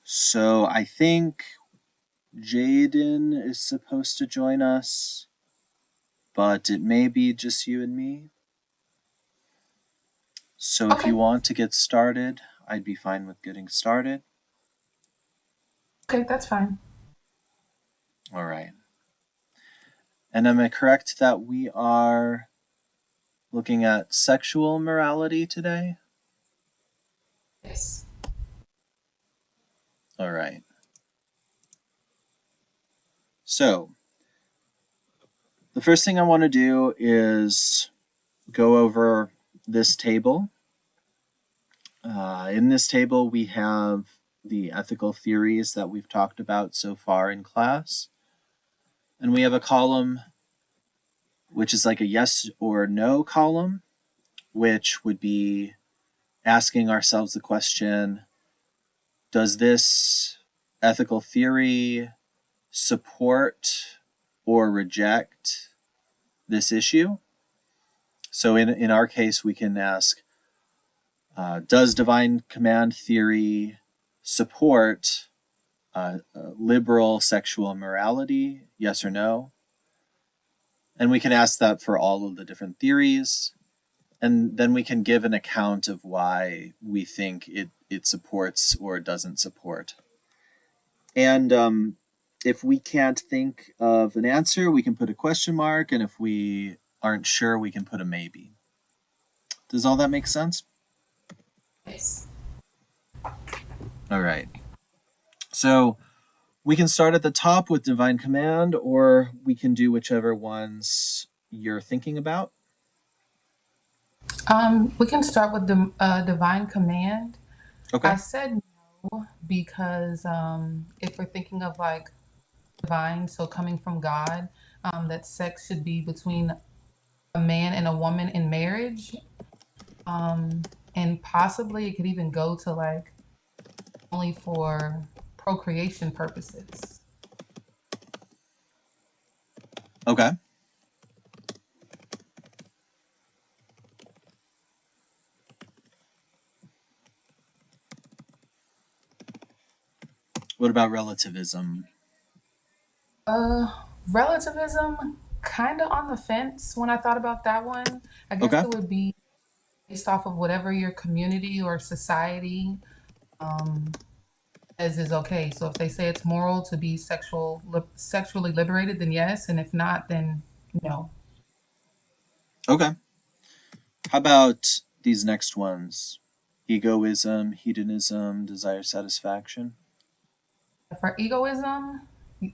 So I think Jaden is supposed to join us, but it may be just you and me. So if Okay. you want to get started, I'd be fine with getting started. Okay, that's fine. All right. And am I correct that we are looking at sexual morality today? Yes. All right. So the first thing I want to do is go over this table. In this table, we have the ethical theories that we've talked about so far in class. And we have a column which is like a yes or no column, which would be asking ourselves the question, does this ethical theory support or reject this issue? So in our case, we can ask, does divine command theory support liberal sexual morality? Yes or no? And we can ask that for all of the different theories. And then we can give an account of why we think it supports or doesn't support. And if we can't think of an answer, we can put a question mark. And if we aren't sure, we can put a maybe. Does all that make sense? Yes. All right. So we can start at the top with divine command, or we can do whichever ones you're thinking about. We can start with the divine command. Okay. I said no because if we're thinking of like divine, so coming from God, that sex should be between a man and a woman in marriage, and possibly it could even go to like only for procreation purposes. Okay. What about relativism? Relativism, kind of on the fence when I thought about that one. I guess Okay. it would be based off of whatever your community or society um, says is okay. So if they say it's moral to be sexually liberated, then yes, and if not, then no. Okay. How about these next ones? Egoism, hedonism, desire satisfaction. For egoism,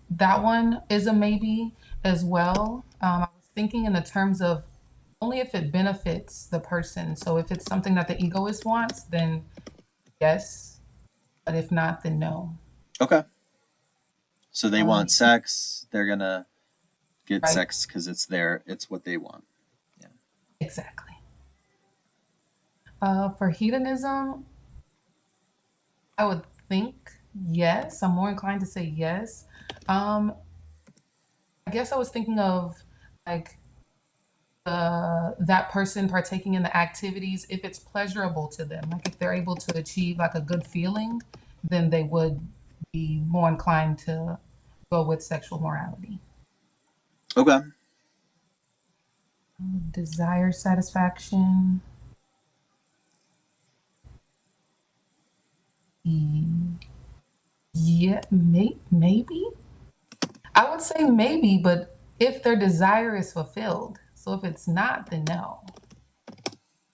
that one is a maybe as well. I was thinking in the terms of only if it benefits the person. So if it's something that the egoist wants, then yes, but if not, then no. Okay. So they want He- sex. They're gonna get right, sex because it's what they want. Yeah. exactly. For hedonism, I would think yes. I'm more inclined to say yes. Um, I guess I was thinking of like that person partaking in the activities if it's pleasurable to them. Like if they're able to achieve like a good feeling, then they would be more inclined to go with sexual morality. Okay. Desire satisfaction. Yeah, maybe. I would say maybe, but if their desire is fulfilled. So if it's not, then no.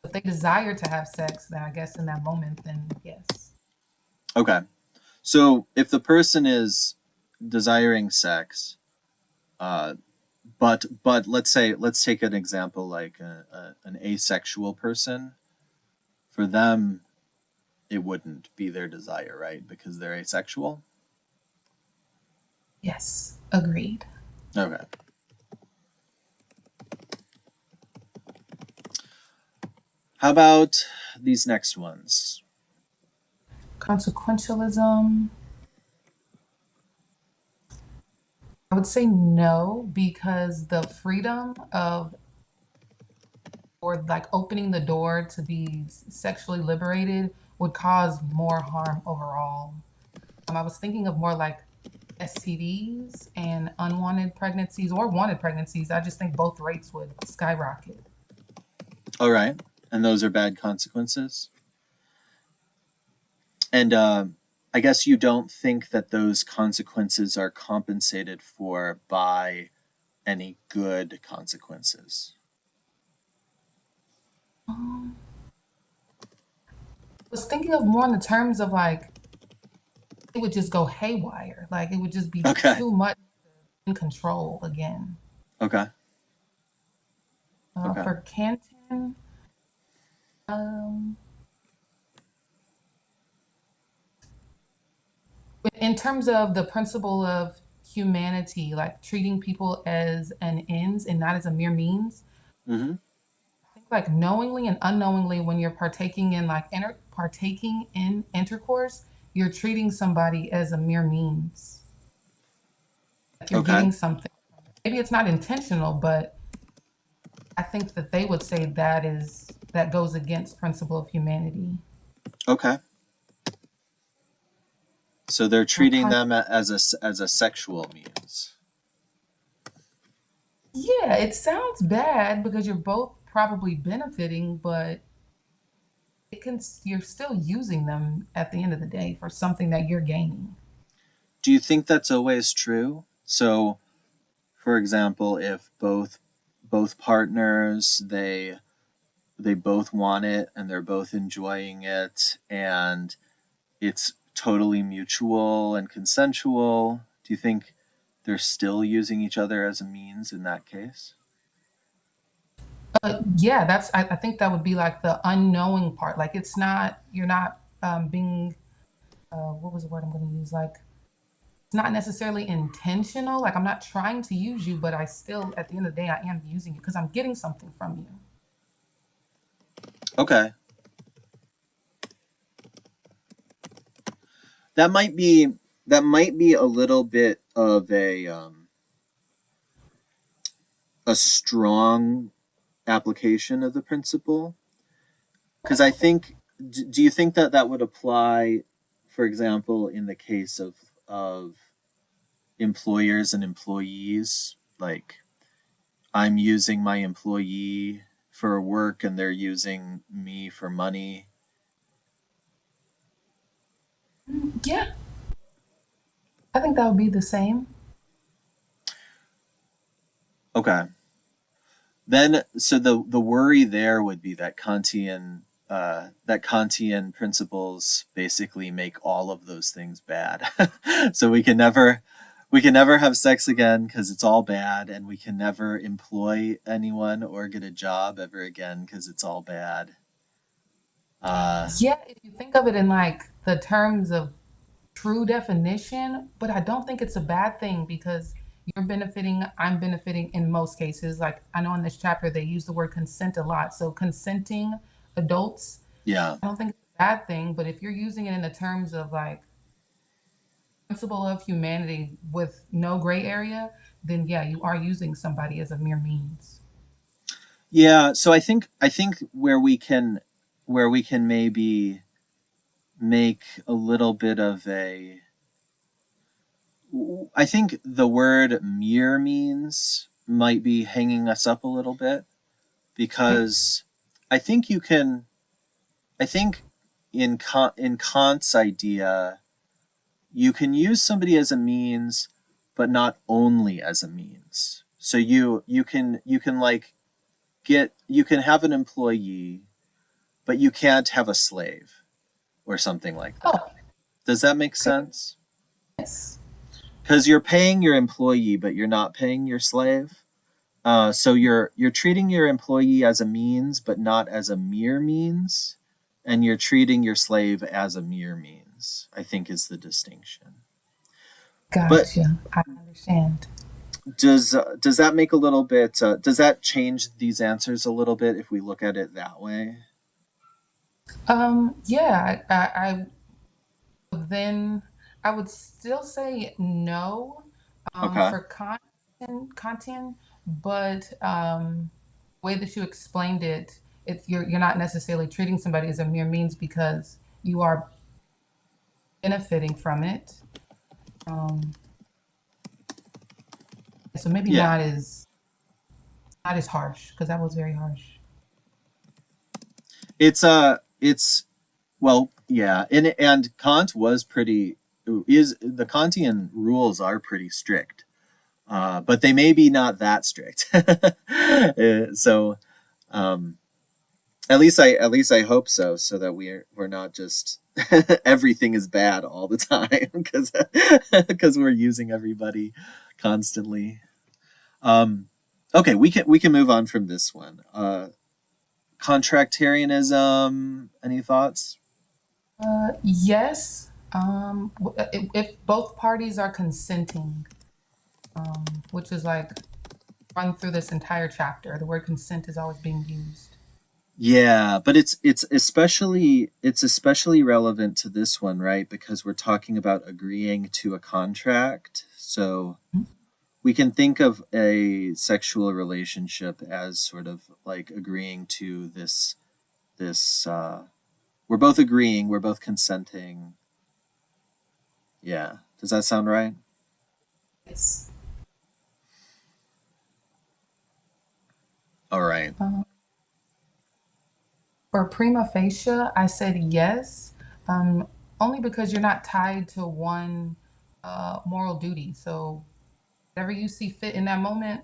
If they desire to have sex, then I guess in that moment, then yes. Okay. So if the person is desiring sex, uh, but let's take an example like an asexual person. For them, it wouldn't be their desire, right? Because they're asexual. Yes, agreed. Okay. How about these next ones? Consequentialism. I would say no because the freedom of or like opening the door to be sexually liberated would cause more harm overall. I was thinking of more like STDs and unwanted pregnancies or wanted pregnancies. I just think both rates would skyrocket. All right. And those are bad consequences. And I guess you don't think that those consequences are compensated for by any good consequences. Um, I was thinking of more in the terms of like it would just go haywire. Like it would just be Okay. too much in control again. Okay. Okay. For Canton, um, in terms of the principle of humanity, like treating people as an ends and not as a mere means, Mm-hmm. I think like knowingly and unknowingly when you're partaking in intercourse, you're treating somebody as a mere means. Like you're Okay. getting something. Maybe it's not intentional, but I think that they would say that goes against principle of humanity. Okay. So they're I'm treating kind them as a sexual means. Yeah, it sounds bad because you're both probably benefiting, but you're still using them at the end of the day for something that you're gaining. Do you think that's always true? So, for example, if both partners they both want it and they're both enjoying it and it's totally mutual and consensual, do you think they're still using each other as a means in that case? Yeah, I think that would be like the unknowing part. Like you're not being what was the word I'm going to use? Like it's not necessarily intentional. Like I'm not trying to use you, but I still at the end of the day I am using you because I'm getting something from you. Okay. That might be that might be a little bit of a strong application of the principle because I think do you think that that would apply, for example, in the case of employers and employees? Like I'm using my employee for work and they're using me for money. Yeah, I think that would be the same. Okay. Then so the worry there would be that Kantian principles basically make all of those things bad. So we can never have sex again because it's all bad, and we can never employ anyone or get a job ever again because it's all bad. Uh, Yeah, if you think of it in like the terms of true definition, but I don't think it's a bad thing because you're benefiting, I'm benefiting in most cases. Like I know in this chapter they use the word consent a lot. So consenting adults, yeah. I don't think it's a bad thing, but if you're using it in the terms of like principle of humanity with no gray area, then yeah, you are using somebody as a mere means. Yeah, so I think where we can maybe make a little bit of a I think the word mere means might be hanging us up a little bit Okay. because I think you can I think in Kant's idea you can use somebody as a means but not only as a means. So you can like get you can have an employee but you can't have a slave or something like that. Oh, Does that make okay. sense? Yes. Because you're paying your employee, but you're not paying your slave. So you're treating your employee as a means, but not as a mere means, and you're treating your slave as a mere means. I think is the distinction. But Gotcha. I understand. does that make a little bit? Does that change these answers a little bit if we look at it that way? Yeah, then I would still say no Okay. for content, but the way that you explained it, you're not necessarily treating somebody as a mere means because you are benefiting from it. Um, so maybe Yeah. not as harsh because that was very harsh. It's well, yeah, and Kant was pretty is the Kantian rules are pretty strict, but they may be not that strict. So um, at least I hope so, so that we're not just everything is bad all the time because we're using everybody constantly. Um, okay, we can move on from this one. Contractarianism. Any thoughts? Yes, if both parties are consenting, which is like run through this entire chapter, the word consent is always being used. Yeah, but it's especially relevant to this one, right? Because we're talking about agreeing to a contract. So we can think of a sexual relationship as sort of like agreeing to this we're both agreeing, we're both consenting. Yeah. Does that sound right? Yes. All right. Uh, for prima facie, I said yes, um, only because you're not tied to one moral duty. So whatever you see fit in that moment,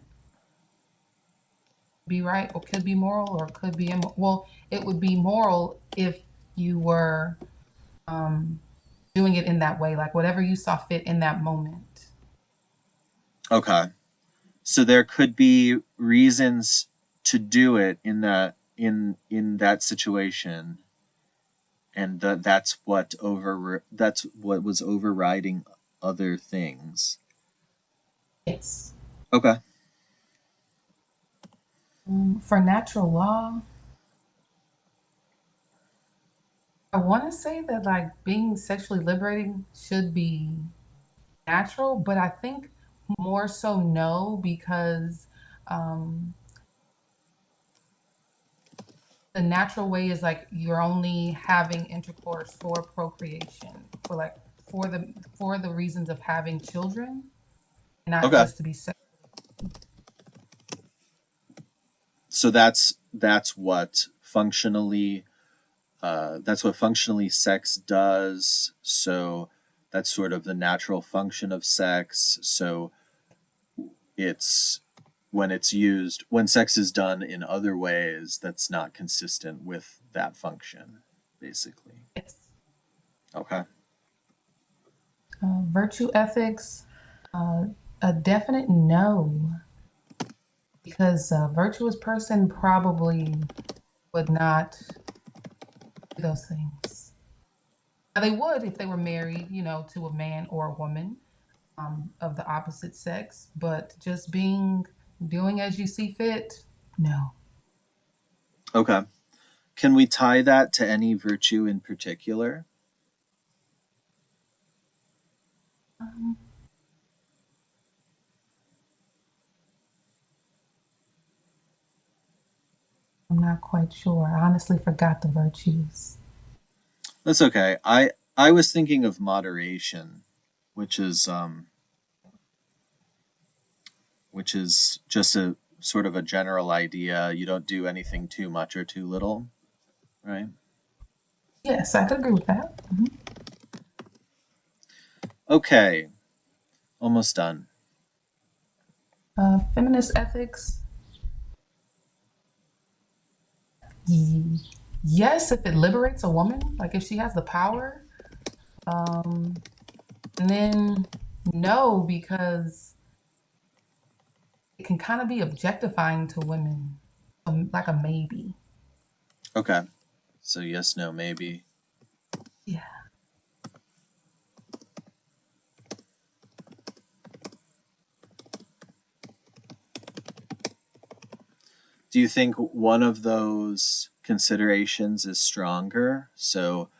be right or could be moral or could be immoral. Well, it would be moral if you were um, doing it in that way, like whatever you saw fit in that moment. Okay. So there could be reasons to do it in that situation, and that's what was overriding other things. Yes. Okay. For natural law, I want to say that like being sexually liberating should be natural, but I think more so no, because um, the natural way is like you're only having intercourse for procreation, for like for the reasons of having children, not Okay. just to be sex. So that's what functionally sex does. So that's sort of the natural function of sex. So it's when sex is done in other ways that's not consistent with that function, basically. Yes. Okay. Virtue ethics, uh, a definite no, because a virtuous person probably would not do those things. Now, they would if they were married, to a man or a woman of the opposite sex, but just doing as you see fit, no. Okay. Can we tie that to any virtue in particular? Um, I'm not quite sure. I honestly forgot the virtues. That's okay. I was thinking of moderation, which is just a sort of a general idea. You don't do anything too much or too little, right? Yes, I could agree with that. Okay, almost done. Feminist ethics, ye- yes, if it liberates a woman, like if she has the power. Um, and then no, because it can kind of be objectifying to women, like a maybe. Okay. So yes, no, maybe. Yeah. Do you think one of those considerations is stronger? So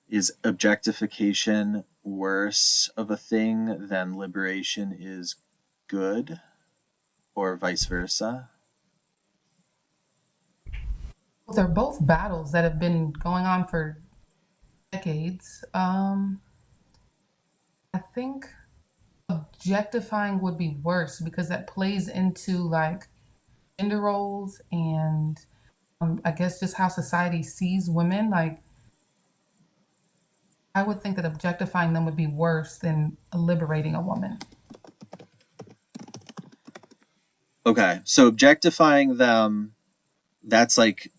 is objectification worse of a thing than liberation is good, or vice versa? Well, they're both battles that have been going on for decades. I think objectifying would be worse because that plays into like gender roles and I guess just how society sees women. Like, I would think that objectifying them would be worse than liberating a woman. Okay, so objectifying them, that's like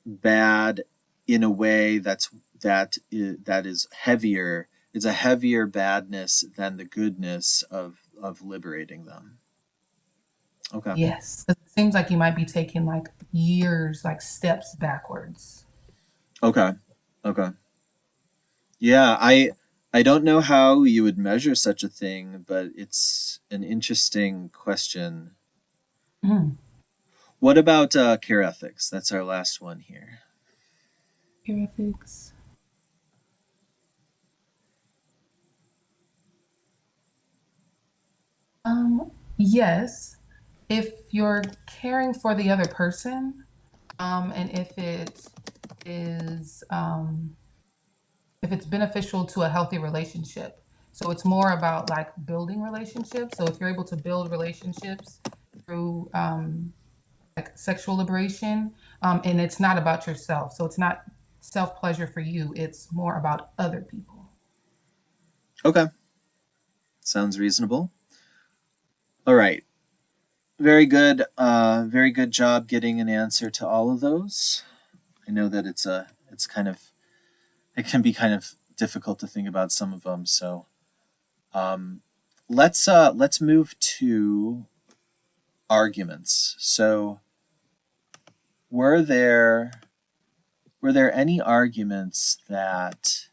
bad in a way that is heavier. It's a heavier badness than the goodness of liberating them. Okay. Yes. 'Cause it seems like you might be taking like years, like steps backwards. Okay. Okay. Yeah, I don't know how you would measure such a thing, but it's an interesting question. Mm. What about care ethics? That's our last one here. Care ethics. Yes. If you're caring for the other person, and is, if it's beneficial to a healthy relationship. So it's more about like building relationships. So if you're able to build relationships through like sexual liberation, and it's not about yourself. So it's not self pleasure for you. It's more about other people. Okay, sounds reasonable. All right, very good. Very good job getting an answer to all of those. I know that it's kind of it can be kind of difficult to think about some of them. So um, let's move to arguments. So were there were there any arguments that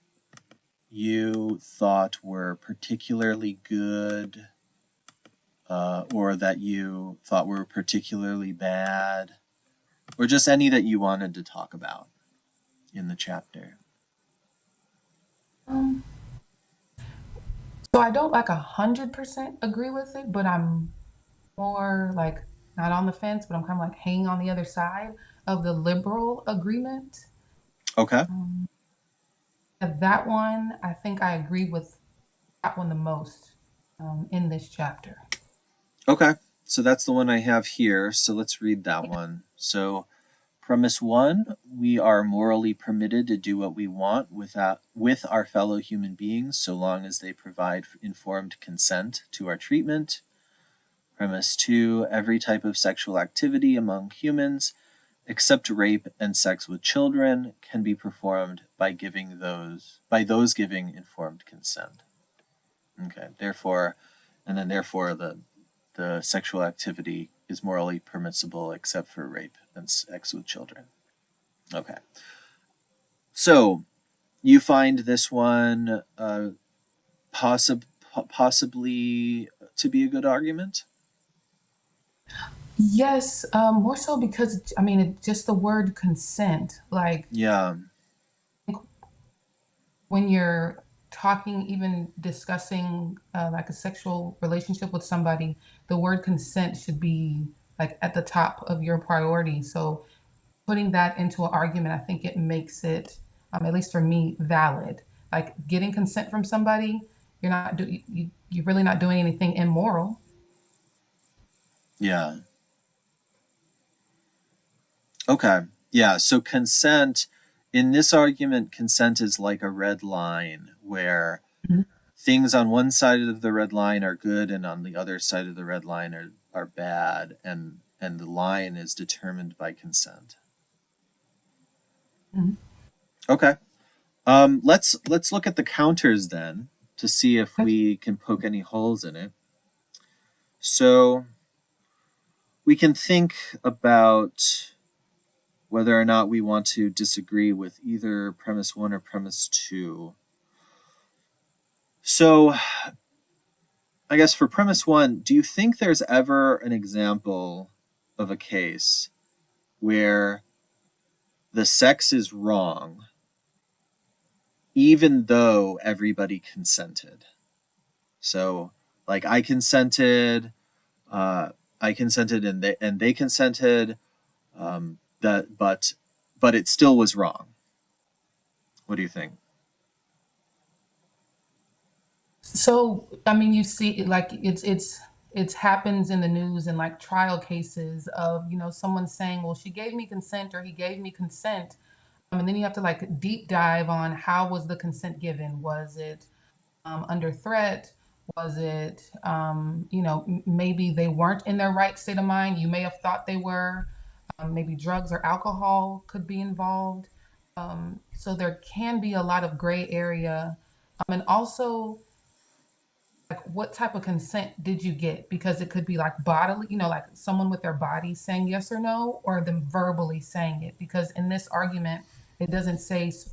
you thought were particularly good, or that you thought were particularly bad, or just any that you wanted to talk about in the chapter? Um, so I don't like 100% agree with it, but I'm more like not on the fence, but I'm kind of like hanging on the other side of the liberal agreement. Okay. Um, that one, I think I agree with that one the most in this chapter. Okay. So that's the one I have here. So let's read that one. So premise one, we are morally permitted to do what we want with our fellow human beings so long as they provide informed consent to our treatment. Premise two, every type of sexual activity among humans, except rape and sex with children, can be performed by those giving informed consent. Okay, therefore, and then therefore the sexual activity is morally permissible except for rape and sex with children. Okay. So you find this one possibly to be a good argument? Yes, more so because I mean, just the word consent. Like Yeah. when you're talking, even discussing like a sexual relationship with somebody, the word consent should be like at the top of your priority. So putting that into an argument, I think it makes it, at least for me, valid. Like getting consent from somebody, you're really not doing anything immoral. Yeah. Okay. Yeah. So consent, in this argument, consent is like a red line where Mhm. things on one side of the red line are good and on the other side of the red line are bad, and the line is determined by consent. Mhm. Okay. Let's look at the counters then to see if we can poke any holes in it. So we can think about whether or not we want to disagree with either premise one or premise two. So I guess for premise one, do you think there's ever an example of a case where the sex is wrong, even though everybody consented? So, like, uh, I consented, and they consented, that, but it still was wrong. What do you think? So, I mean, you see, like it's happens in the news in like trial cases of someone saying, "Well, she gave me consent," or "He gave me consent," and then you have to like deep dive on how was the consent given? Was it under threat? Was it, maybe they weren't in their right state of mind? You may have thought they were. Maybe drugs or alcohol could be involved. So there can be a lot of gray area. And also, like, what type of consent did you get? Because it could be like bodily, like someone with their body saying yes or no, or them verbally saying it. Because in this argument, it doesn't say, it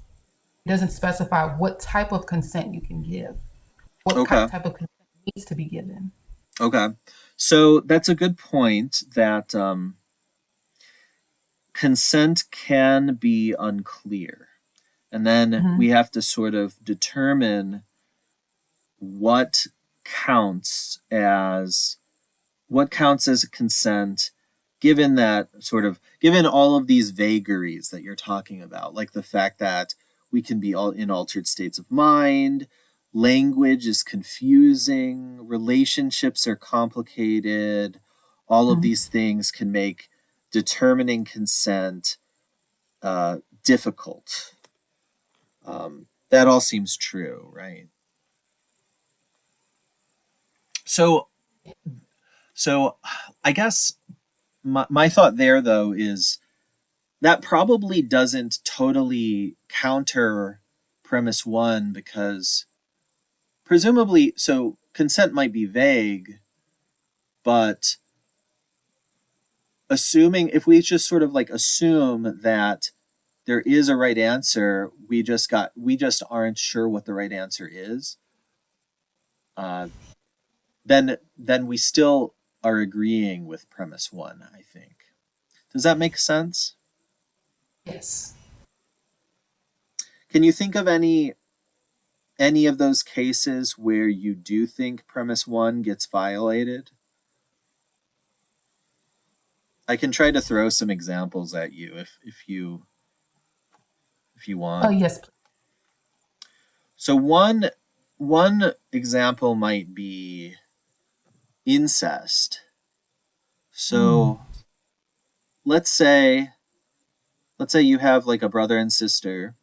doesn't specify what type of consent you can give, what Okay. type of consent needs to be given. Okay. So that's a good point that consent can be unclear. And then we Mhm. have to sort of determine what counts as what counts as a consent given that sort of given all of these vagaries that you're talking about, like the fact that we can be all in altered states of mind, language is confusing, relationships are complicated, all of Mhm. these things can make determining consent difficult. That all seems true, right? So, so I guess my thought there though is that probably doesn't totally counter premise one because presumably, so consent might be vague, but assuming if we just sort of like assume that there is a right answer, we just aren't sure what the right answer is, uh, then we still are agreeing with premise one, I think. Does that make sense? Yes. Can you think of any of those cases where you do think premise one gets violated? I can try to throw some examples at you if you Oh, want. yes. So one example might be incest. Mm. So let's say let's say you have like a brother and sister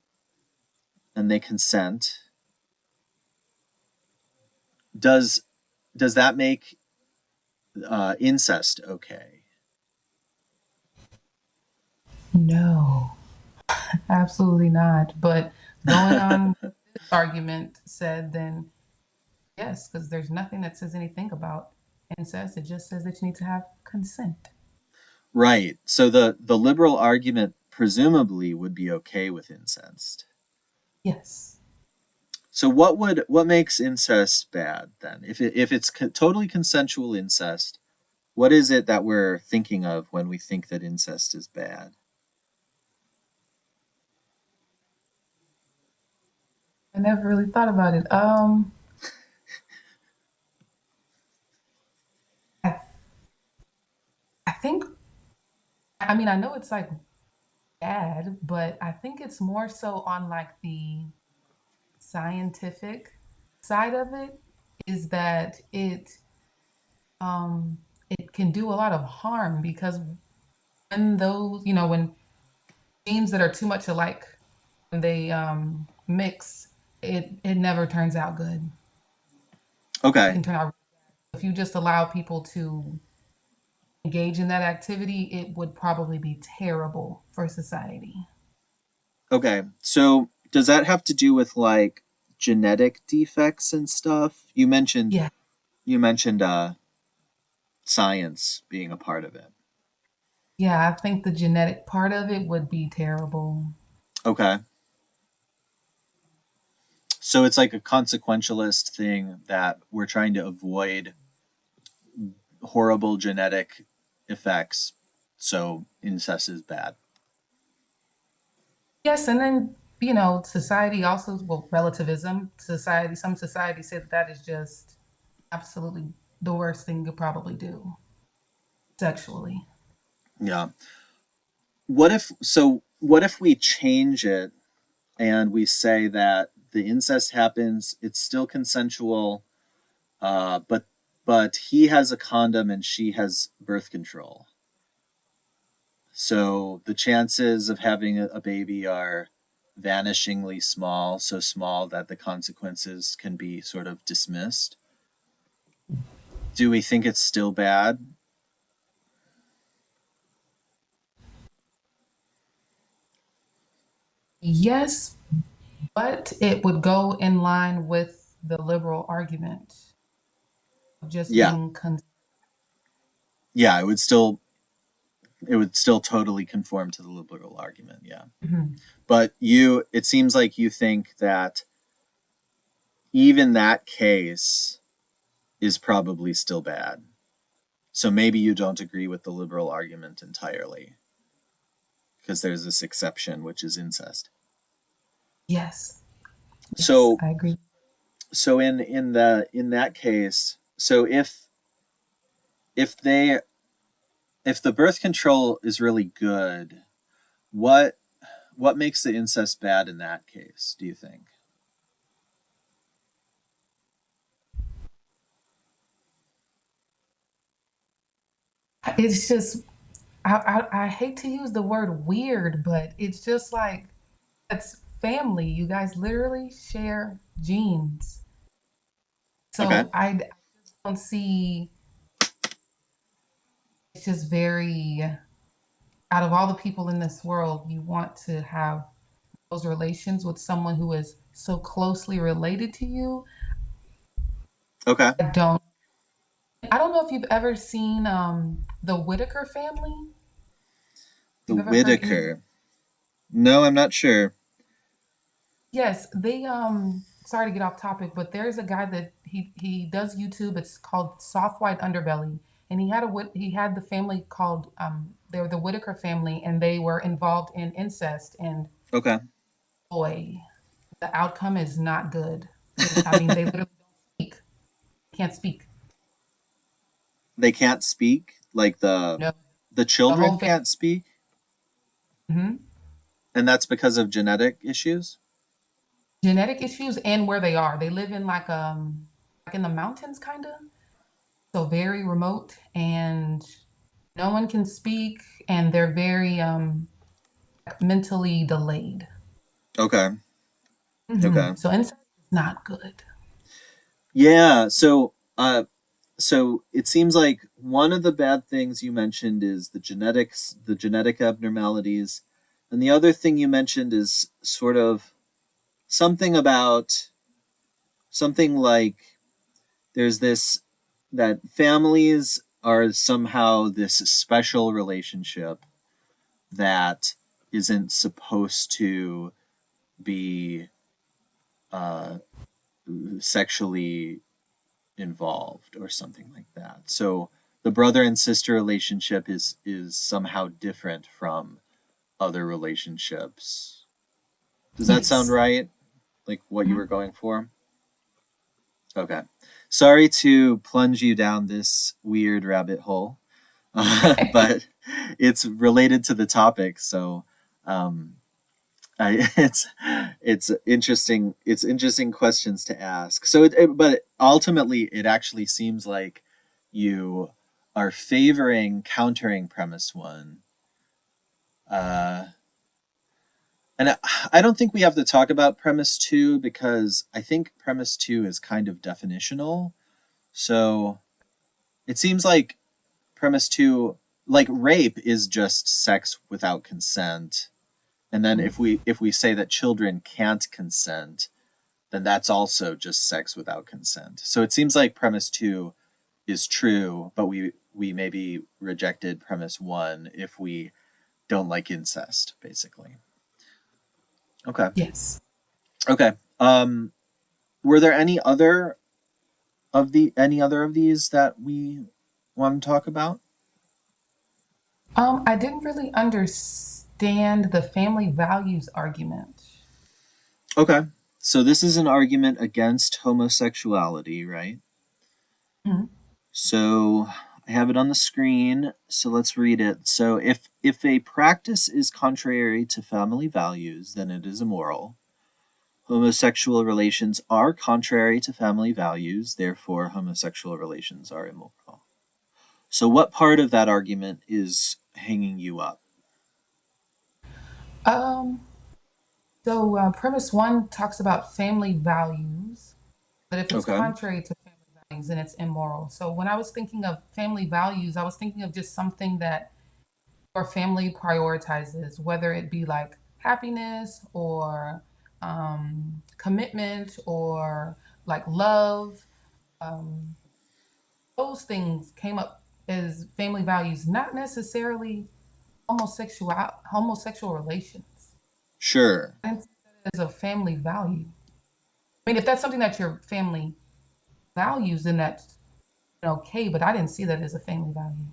and they consent. Does does that make incest okay? No, absolutely not. But going on with this argument said, then yes, because there's nothing that says anything about incest. It just says that you need to have consent. Right. So the liberal argument presumably would be okay with incest. Yes. So what makes incest bad then? If it's totally consensual incest, what is it that we're thinking of when we think that incest is bad? I never really thought about it. I, I think, I mean, I know it's like bad, but I think it's more so on like the scientific side of it is that it can do a lot of harm because when those, when genes that are too much alike, when they mix, it never turns out good. It Okay. can turn out if you just allow people to engage in that activity, it would probably be terrible for society. Okay. So does that have to do with like genetic defects and stuff? Yeah. You mentioned science being a part of it. Yeah, I think the genetic part of it would be terrible. Okay. So it's like a consequentialist thing that we're trying to avoid horrible genetic effects. So incest is bad. Yes, and then society also, well, relativism. Society, some societies say that that is just absolutely the worst thing you could probably do sexually. Yeah. What if we change it and we say that the incest happens, it's still consensual, But he has a condom and she has birth control. So the chances of having a baby are vanishingly small, so small that the consequences can be sort of dismissed. Do we think it's still bad? Yes, but it would go in line with the liberal argument of just Yeah. being Yeah, it would still totally conform to the liberal argument, yeah. Mhm. But it seems like you think that even that case is probably still bad. So maybe you don't agree with the liberal argument entirely because there's this exception, which is incest. Yes, yes, So I agree. so in that case, so if they if the birth control is really good, what what makes the incest bad in that case, do you think? It's just I hate to use the word weird, but it's just like it's family. You guys literally share genes. Okay. So I don't see it's just very out of all the people in this world, you want to have those relations with someone who is so closely related to you. Okay. I don't know if you've ever seen the Whitaker family. The You've ever heard any Whitaker. No, I'm not sure. Yes, they sorry to get off topic, but there's a guy that he does YouTube. It's called Soft White Underbelly. And he had the family called they were the Whitaker family and they were involved in incest and Okay. boy, the outcome is not good. I mean, they literally don't speak. Can't speak. They can't speak, like No. the The whole children family. can't speak, Mhm. and that's because of genetic issues. Genetic issues and where they are. They live in like in the mountains kind of. So very remote and no one can speak and they're very mentally delayed. Okay. Okay. So incest is not good. Yeah, so it seems like one of the bad things you mentioned is the genetics, the genetic abnormalities, and the other thing you mentioned is sort of something about something like there's this that families are somehow this special relationship that isn't supposed to be uh, sexually involved or something like that. So the brother and sister relationship is somehow different from other relationships. Does that sound Yes. right? Like what you Mhm. were going for? Okay. Sorry to plunge you down this weird rabbit hole, but it's related to the topic, so um, it's interesting. It's interesting questions to ask. So, but ultimately, it actually seems like you are favoring countering premise one. Uh, and I don't think we have to talk about premise two because I think premise two is kind of definitional. So it seems like premise two, like rape, is just sex without consent. And then if we say that children can't consent, then that's also just sex without consent. So it seems like premise two is true, but we maybe rejected premise one if we don't like incest, basically. Okay. Yes. Okay. Were there any other of these that we want to talk about? I didn't really understand the family values argument. Okay. So this is an argument against homosexuality, right? Mhm. So I have it on the screen, so let's read it. So if a practice is contrary to family values, then it is immoral. homosexual relations are contrary to family values, therefore homosexual relations are immoral. So what part of that argument is hanging you up? Um, premise one talks about family values, but if it's Okay. contrary to family values, then it's immoral. So when I was thinking of family values, I was thinking of just something that your family prioritizes, whether it be like happiness or commitment or like love. Um, those things came up as family values, not necessarily homosexual relations. Sure. I didn't see that as a family value. I mean, if that's something that your family values, then that's okay, but I didn't see that as a family value.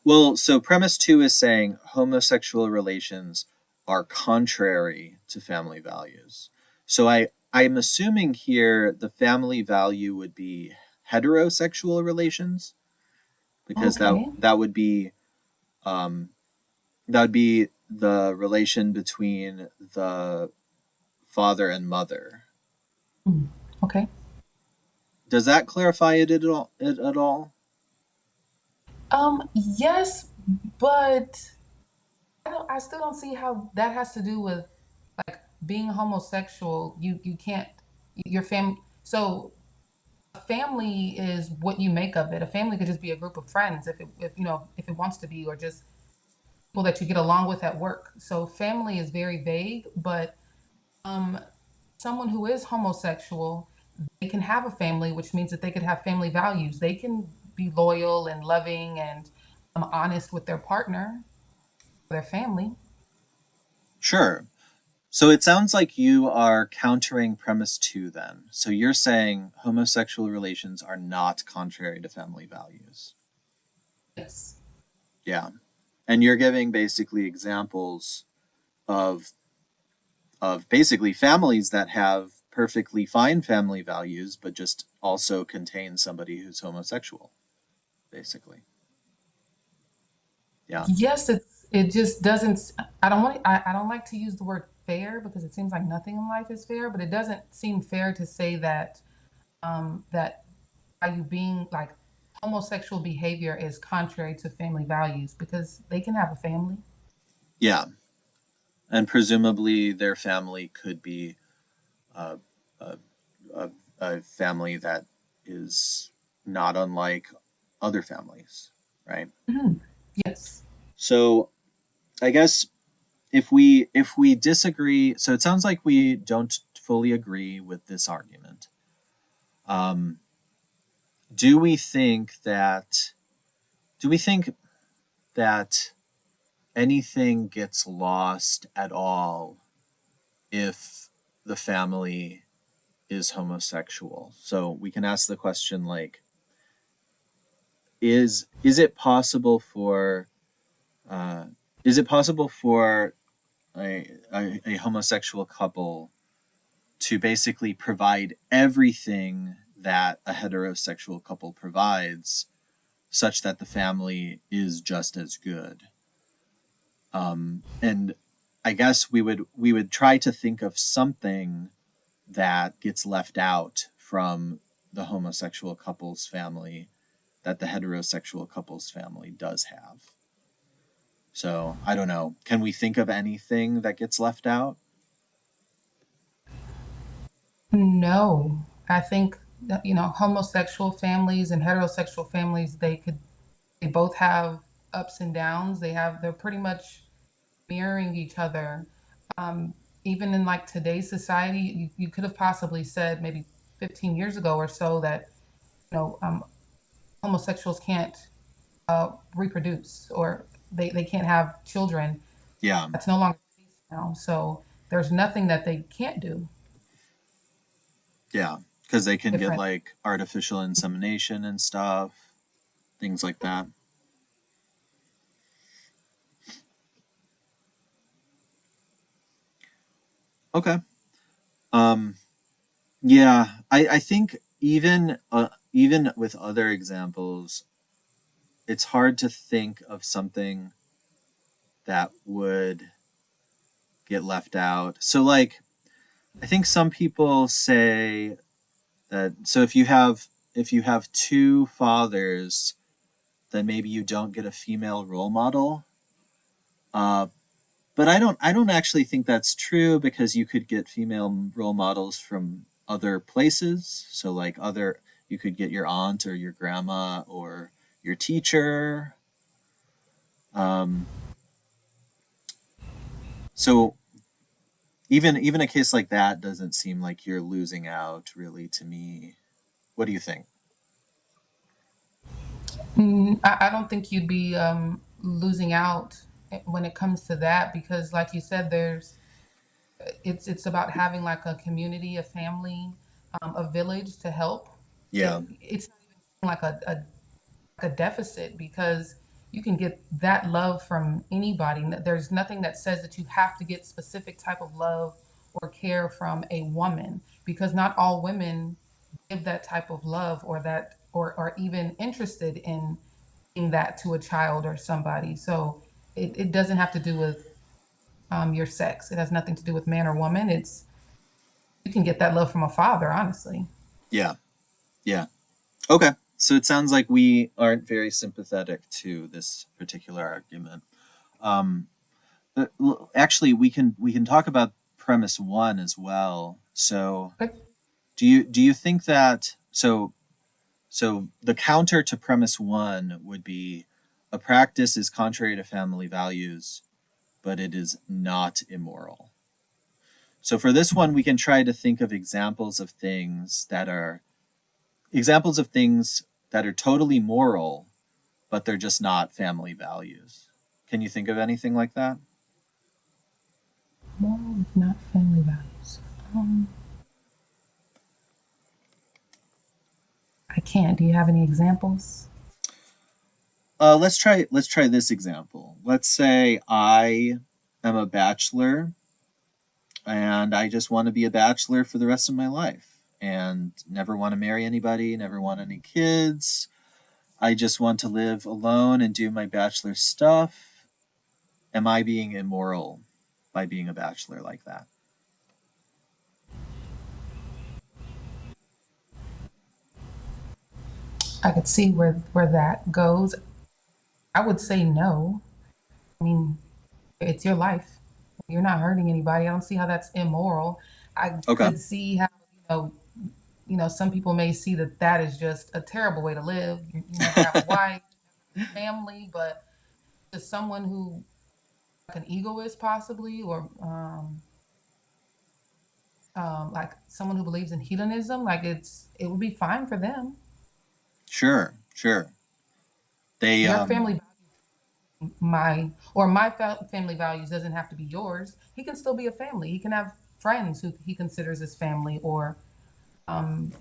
Well, so premise two is saying homosexual relations are contrary to family values. So I'm assuming here the family value would be heterosexual relations because Okay. that would be um, that would be the relation between the father and mother. Hmm. Okay. Does that clarify it at all? It at all? Yes, but I still don't see how that has to do with like being homosexual. You can't your fam so a family is what you make of it. A family could just be a group of friends if if it wants to be, or just people that you get along with at work. So family is very vague, but um someone who is homosexual, they can have a family, which means that they could have family values. They can be loyal and loving and honest with their partner, their family. Sure. So it sounds like you are countering premise two then. So you're saying homosexual relations are not contrary to family values. Yes. Yeah. And you're giving basically examples of basically families that have perfectly fine family values, but just also contain somebody who's homosexual, basically. Yeah. Yes, it just doesn't. I don't like to use the word fair because it seems like nothing in life is fair, but it doesn't seem fair to say that that by you being like homosexual behavior is contrary to family values because they can have a family. Yeah. And presumably their family could be uh, a, a, a family that is not unlike other families, right? Mhm. Yes. So I guess if we disagree, so it sounds like we don't fully agree with this argument. Um, do we think that do we think that anything gets lost at all if the family is homosexual? So we can ask the question like, is it possible for uh, is it possible for a homosexual couple to basically provide everything that a heterosexual couple provides, such that the family is just as good? And I guess we would try to think of something that gets left out from the homosexual couple's family that the heterosexual couple's family does have. So I don't know. Can we think of anything that gets left out? No, I think that homosexual families and heterosexual families they both have ups and downs. They're pretty much mirroring each other. Um, Even in like today's society, you could have possibly said maybe 15 years ago or so that you know um, homosexuals can't reproduce, or they can't have children. Yeah, That's no longer the case now. So there's nothing that they can't do yeah, because they can get different. like artificial insemination and stuff, things like that. Okay. Um, yeah, I think even with other examples, it's hard to think of something that would get left out. So like I think some people say that, so if you have two fathers, then maybe you don't get a female role model. Uh, but I don't actually think that's true, because you could get female role models from other places. So like other, you could get your aunt or your grandma or your teacher. Um, so even a case like that doesn't seem like you're losing out really to me. What do you think? I don't think you'd be losing out when it comes to that because, like you said, it's about having like a community, a family, a village to help. Yeah. It's not even like a deficit because you can get that love from anybody. There's nothing that says that you have to get specific type of love or care from a woman because not all women give that type of love or that or are even interested in that to a child or somebody. So it doesn't have to do with your sex. It has nothing to do with man or woman. It's you can get that love from a father, honestly. Yeah. Yeah. Okay. So it sounds like we aren't very sympathetic to this particular argument. Um, Actually, we can talk about premise one as well. So Okay. do you think that, so the counter to premise one would be a practice is contrary to family values, but it is not immoral. So for this one, we can try to think of examples of things that are totally moral, but they're just not family values. Can you think of anything like that? Moral, not family values. Um, I can't. Do you have any examples? Let's try this example. Let's say I am a bachelor and I just want to be a bachelor for the rest of my life and never want to marry anybody, never want any kids. I just want to live alone and do my bachelor stuff. Am I being immoral by being a bachelor like that? I could see where that goes. I would say no. I mean, it's your life. You're not hurting anybody. I don't see how that's immoral. I Okay. could see how some people may see that that is just a terrible way to live. You never have a wife, family, but to someone who like an egoist possibly, or like someone who believes in hedonism, like it would be fine for them. Sure, sure. They Your family, family values doesn't have to be yours. He can still be a family. He can have friends who he considers his family, or um,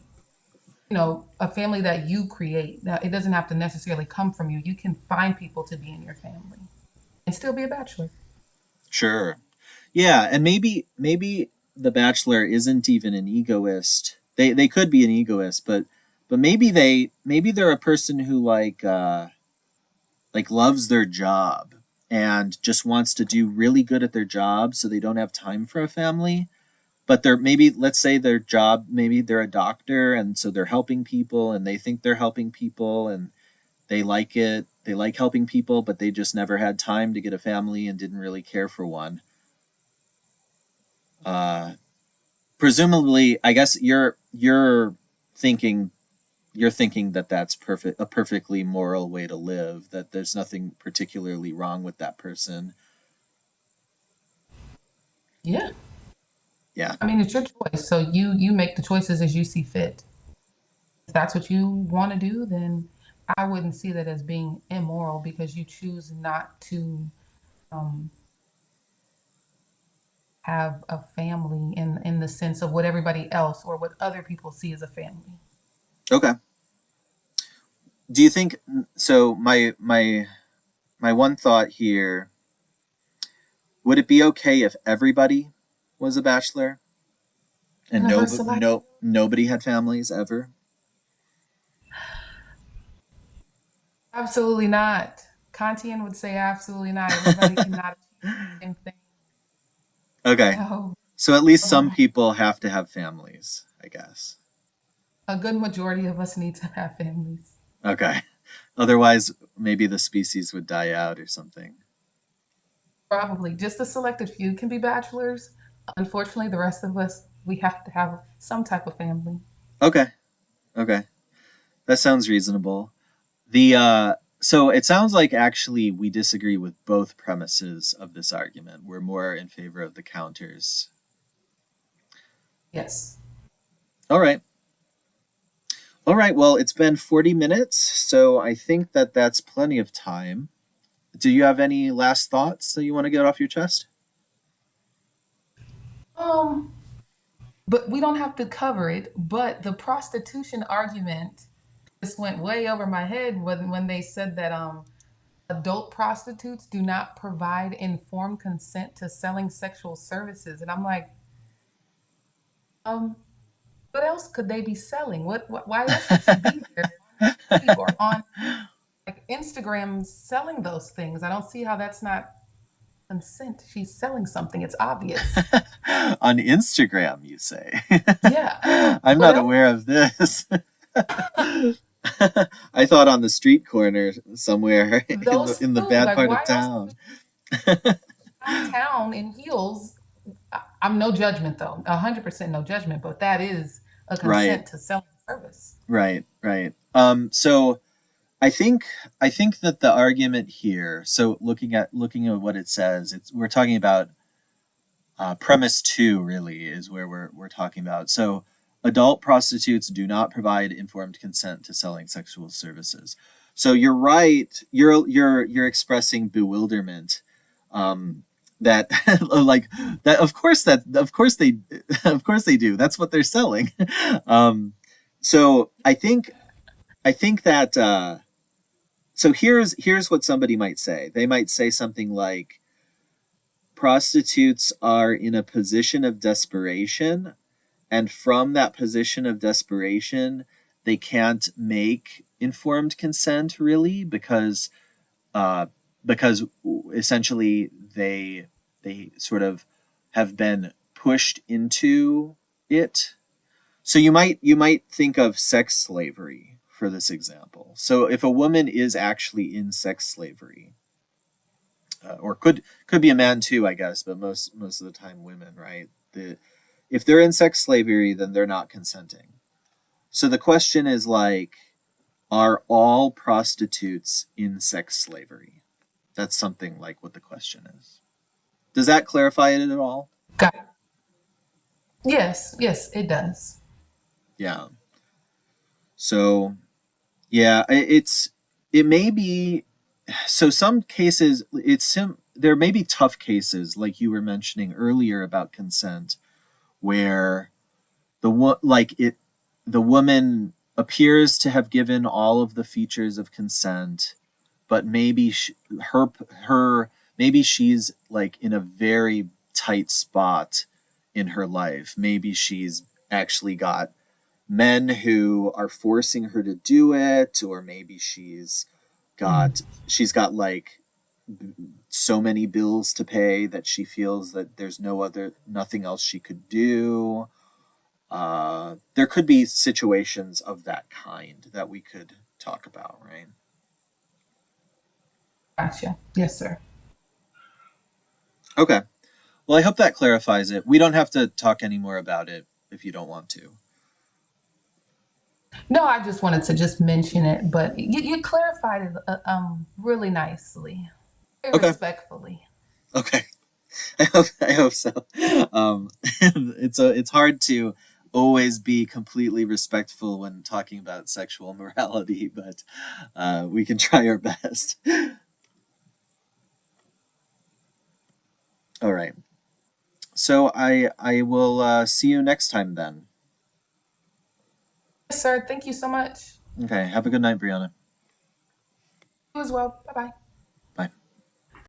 a family that you create. Now, it doesn't have to necessarily come from you. You can find people to be in your family and still be a bachelor. sure. Yeah, and maybe the bachelor isn't even an egoist. They could be an egoist, but maybe they're a person who like loves their job and just wants to do really good at their job, so they don't have time for a family. But they're, maybe let's say their job, maybe they're a doctor and so they're helping people and they think they're helping people and they like it. They like helping people, but they just never had time to get a family and didn't really care for one. Uh, Presumably, I guess thinking you're thinking that that's a perfectly moral way to live. That there's nothing particularly wrong with that person. Yeah. Yeah, I mean, it's your choice. So you make the choices as you see fit. If that's what you want to do, then I wouldn't see that as being immoral because you choose not to um, have a family in the sense of what everybody else or what other people see as a family. okay. Do you think so? My one thought here: would it be okay if everybody was a bachelor and Universal life? nobody had families ever? Absolutely not. Kantian would say absolutely not. Everybody cannot achieve the same thing. Okay, No. So at least some Um, people have to have families, I guess. a good majority of us need to have families. Okay. Otherwise, maybe the species would die out or something. Probably just a selected few can be bachelors. Unfortunately, the rest of us, we have to have some type of family. Okay. Okay. That sounds reasonable. The so it sounds like actually we disagree with both premises of this argument. We're more in favor of the counters. Yes. All right. All right. Well, it's been 40 minutes, so I think that that's plenty of time. Do you have any last thoughts that you want to get off your chest? Um, but we don't have to cover it. But the prostitution argument just went way over my head when they said that adult prostitutes do not provide informed consent to selling sexual services, and I'm like, um, what else could they be selling? Why else would she be there on the street or on like Instagram selling those things? I don't see how that's not consent. She's selling something. It's obvious. On Instagram, you say. Yeah. I'm What not else? aware of this. I thought on the street corner somewhere in the Those too. bad Like, part of why else town. downtown in heels? I'm no judgment though. 100% no judgment, but that is a Right, consent to selling service. right, right. So I think that the argument here. So looking at what it says, it's we're talking about premise two. Really, is where we're talking about. So adult prostitutes do not provide informed consent to selling sexual services. So you're right. You're expressing bewilderment. That like that of course they of course they do. That's what they're selling. um, so I think that so here's what somebody might say. They might say something like prostitutes are in a position of desperation, and from that position of desperation they can't make informed consent really uh, because essentially they sort of have been pushed into it. So you might think of sex slavery for this example. So if a woman is actually in sex slavery, or could be a man too, I guess, but most of the time women, right? If they're in sex slavery, then they're not consenting. So the question is like, are all prostitutes in sex slavery? That's something like what the question is. Does that clarify it at all? Got it. Yes, yes, it does. Yeah. So yeah, it may be. So some cases there may be tough cases like you were mentioning earlier about consent where the woman appears to have given all of the features of consent, but maybe her maybe she's like in a very tight spot in her life. Maybe she's actually got men who are forcing her to do it, or maybe she's got like so many bills to pay that she feels that there's nothing else she could do. There could be situations of that kind that we could talk about, right? Gotcha. Yes, sir. Okay. Well, I hope that clarifies it. We don't have to talk any more about it if you don't want to. No, I just wanted to just mention it, but you clarified it really nicely, very Okay. respectfully. Okay. I hope so. It's hard to always be completely respectful when talking about sexual morality, but we can try our best. All right. So I will see you next time then. Yes, sir. Thank you so much. Okay. Have a good night, Brianna. You as well. Bye bye.